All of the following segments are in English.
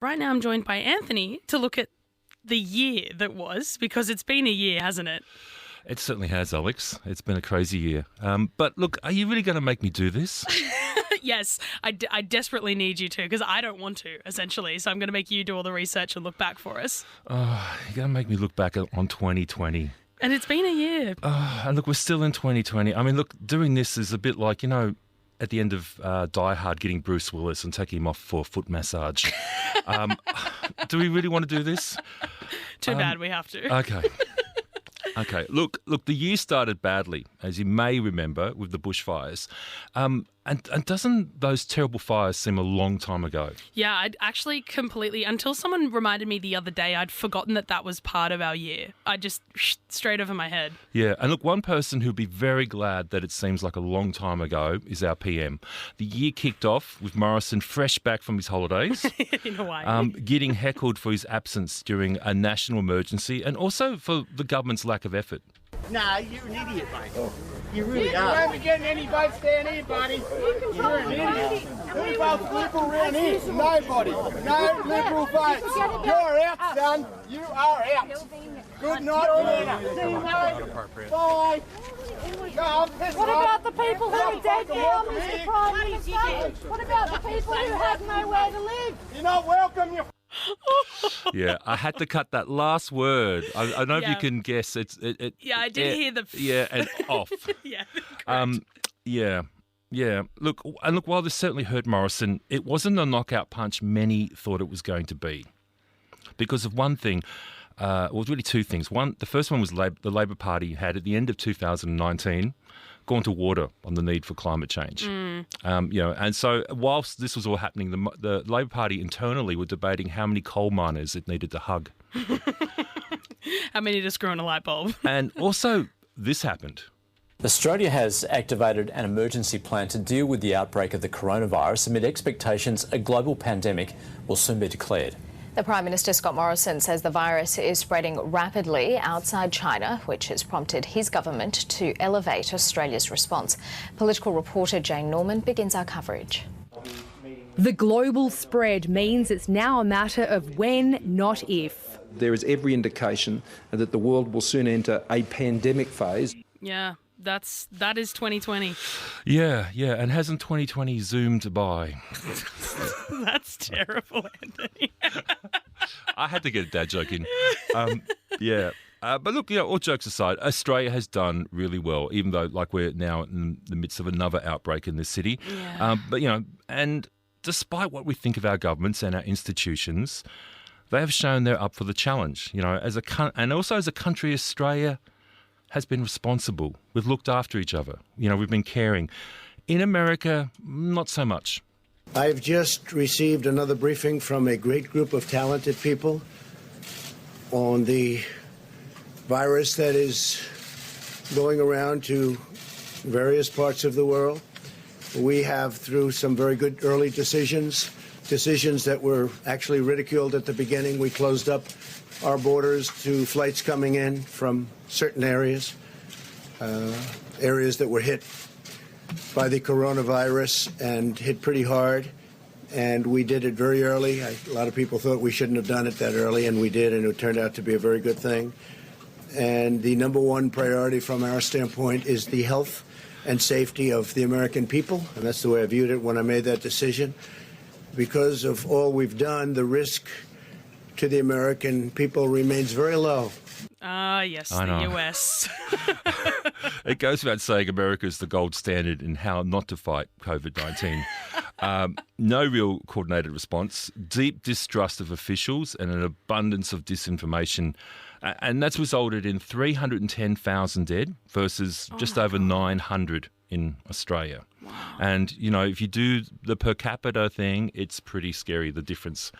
Right now I'm joined by Anthony to look at the year that was, because it's been a year, hasn't it? It certainly has, Alex. It's been a crazy year. But look, are you really going to make me do this? Yes, I desperately need you to, because I don't want to, essentially. So I'm going to make you do all the research and look back for us. Oh, you're going to make me look back on 2020. And it's been a year. And look, we're still in 2020. I mean, look, doing this is a bit like, at the end of Die Hard, getting Bruce Willis and taking him off for a foot massage. Do we really want to do this? Too bad we have to. Okay. Look, the year started badly, as you may remember, with the bushfires. And doesn't those terrible fires seem a long time ago? Yeah, I'd actually completely, until someone reminded me the other day, I'd forgotten that was part of our year. I just straight over my head. Yeah, and look, one person who'd be very glad that it seems like a long time ago is our PM. The year kicked off with Morrison fresh back from his holidays. In Hawaii. Getting heckled for his absence during a national emergency and also for the government's lack of effort. Nah, you're an idiot, mate. You really are. You won't be getting any votes down here, buddy. You're an idiot. Who votes Liberal around here? Nobody. No Liberal votes. You're out, son. You are out. Good night, see you, mate. Bye. What about the people who are dead now, Mr Prime Minister? What about the people who have nowhere to live? You're not welcome, you Yeah, I had to cut that last word. I don't know if you can guess. I did hear the... Yeah, and off. Yeah, correct. Yeah. Look, while this certainly hurt Morrison, it wasn't the knockout punch many thought it was going to be. Because of one thing, really two things. One, the first one was the Labor Party had, at the end of 2019, gone to water on the need for climate change. And so whilst this was all happening, the Labor Party internally were debating how many coal miners it needed to hug. How many to screw in a light bulb? And also, this happened. Australia has activated an emergency plan to deal with the outbreak of the coronavirus amid expectations a global pandemic will soon be declared. The Prime Minister, Scott Morrison, says the virus is spreading rapidly outside China, which has prompted his government to elevate Australia's response. Political reporter Jane Norman begins our coverage. The global spread means it's now a matter of when, not if. There is every indication that the world will soon enter a pandemic phase. Yeah. That is 2020. Yeah, and hasn't 2020 zoomed by? That's terrible, Anthony. I had to get a dad joke in. But look, all jokes aside, Australia has done really well, even though we're now in the midst of another outbreak in this city. Yeah. And despite what we think of our governments and our institutions, they have shown they're up for the challenge. And also as a country, Australia has been responsible. We've looked after each other. We've been caring. In America, not so much. I've just received another briefing from a great group of talented people on the virus that is going around to various parts of the world. We have, through some very good early decisions that were actually ridiculed at the beginning, we closed up our borders to flights coming in from certain areas that were hit by the coronavirus and hit pretty hard. And we did it very early. A lot of people thought we shouldn't have done it that early, and we did, and it turned out to be a very good thing. And the number one priority from our standpoint is the health and safety of the American people, and that's the way I viewed it when I made that decision. Because of all we've done, the risk to the American people remains very low. Yes, the US. It goes without saying America is the gold standard in how not to fight COVID-19. No real coordinated response, deep distrust of officials and an abundance of disinformation. And that's resulted in 310,000 dead versus just over 900 in Australia. Wow. And, if you do the per capita thing, it's pretty scary, the difference.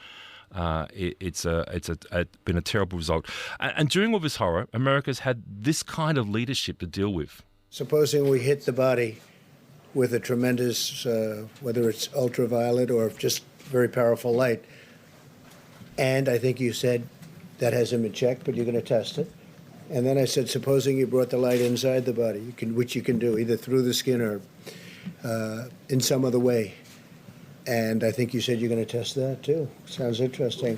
It's been a terrible result. And during all this horror, America's had this kind of leadership to deal with. Supposing we hit the body with a tremendous, whether it's ultraviolet or just very powerful light, and I think you said that hasn't been checked, but you're going to test it. And then I said, supposing you brought the light inside the body, which you can do either through the skin or in some other way. And I think you said you're going to test that too. Sounds interesting.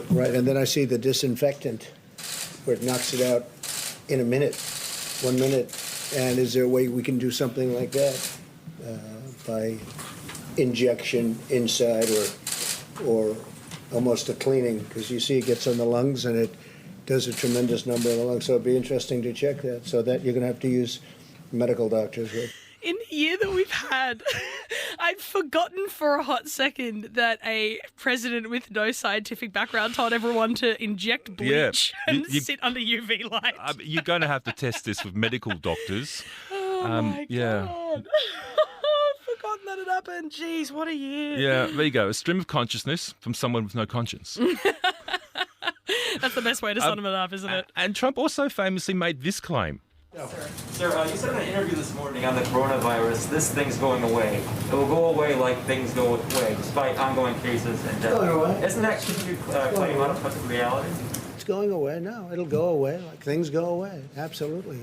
Right, and then I see the disinfectant where it knocks it out in a minute, 1 minute. And is there a way we can do something like that by injection inside or almost a cleaning? Because you see it gets on the lungs and it does a tremendous number in the lungs. So it'd be interesting to check that. So that you're going to have to use medical doctors with. In the year that we've had, I'd forgotten for a hot second that a president with no scientific background told everyone to inject bleach and sit under UV light. You're going to have to test this with medical doctors. Oh my God. I've forgotten that it happened. Jeez, what a year. Yeah, there you go. A stream of consciousness from someone with no conscience. That's the best way to sum it up, isn't it? And Trump also famously made this claim. Sir, you said in an interview this morning on the coronavirus, this thing's going away. It will go away like things go away, despite ongoing cases and death. Going away. Isn't that continued claim out of reality? It's going away. No, it'll go away like things go away. Absolutely.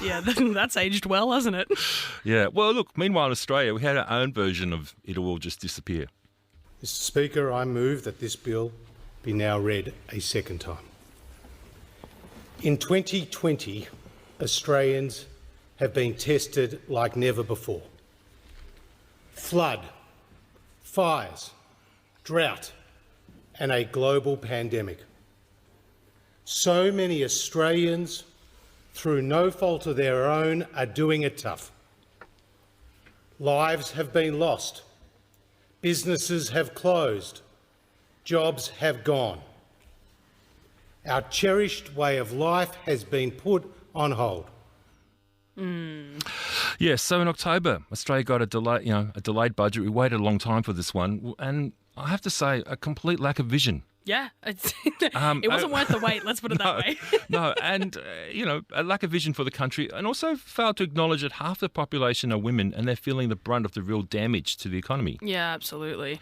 Yeah, that's aged well, hasn't it? Yeah. Well, look, meanwhile in Australia, we had our own version of it'll all just disappear. Mr. Speaker, I move that this bill be now read a second time. In 2020, Australians have been tested like never before. Flood, fires, drought, and a global pandemic. So many Australians, through no fault of their own, are doing it tough. Lives have been lost. Businesses have closed. Jobs have gone. Our cherished way of life has been put on hold. Yeah, so in October, Australia got a delayed budget. We waited a long time for this one, and I have to say, a complete lack of vision. Yeah, it wasn't worth the wait, let's put it that way. No, and, a lack of vision for the country, and also failed to acknowledge that half the population are women and they're feeling the brunt of the real damage to the economy. Yeah, absolutely.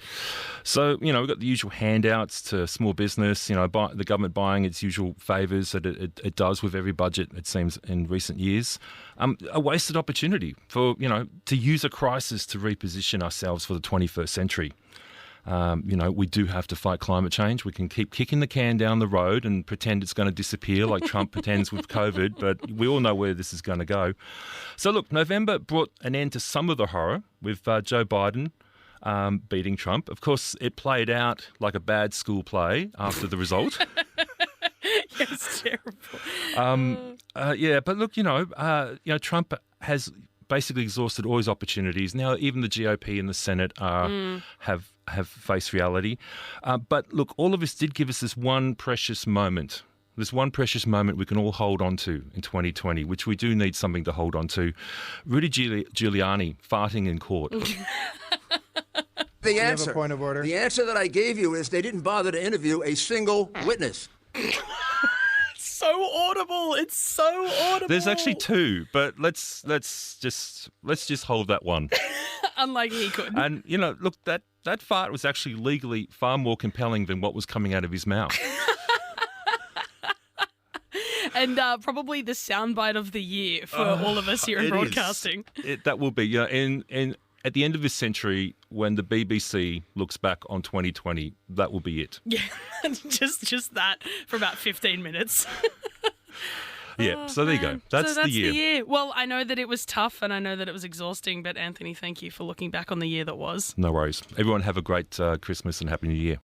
So, we've got the usual handouts to small business, the government buying its usual favours that it does with every budget, it seems, in recent years. A wasted opportunity for, to use a crisis to reposition ourselves for the 21st century. We do have to fight climate change. We can keep kicking the can down the road and pretend it's going to disappear like Trump pretends with COVID, but we all know where this is going to go. So look, November brought an end to some of the horror with Joe Biden beating Trump. Of course, it played out like a bad school play after the result. It's terrible. But look, Trump has basically exhausted all his opportunities. Now even the GOP and the Senate have faced reality. But look, all of this did give us this one precious moment. This one precious moment we can all hold on to in 2020, which we do need something to hold on to. Rudy Giuliani farting in court. The answer, point of order. The answer that I gave you is they didn't bother to interview a single witness. So audible. It's so audible. There's actually two, but let's just hold that one. Unlike he could. And look, that fart was actually legally far more compelling than what was coming out of his mouth. And probably the soundbite of the year for all of us here in broadcasting. That will be, at the end of this century, when the BBC looks back on 2020, that will be it. Yeah, just that for about 15 minutes. Yeah, so there you go. That's the year. Well, I know that it was tough and I know that it was exhausting, but Anthony, thank you for looking back on the year that was. No worries. Everyone have a great Christmas and Happy New Year.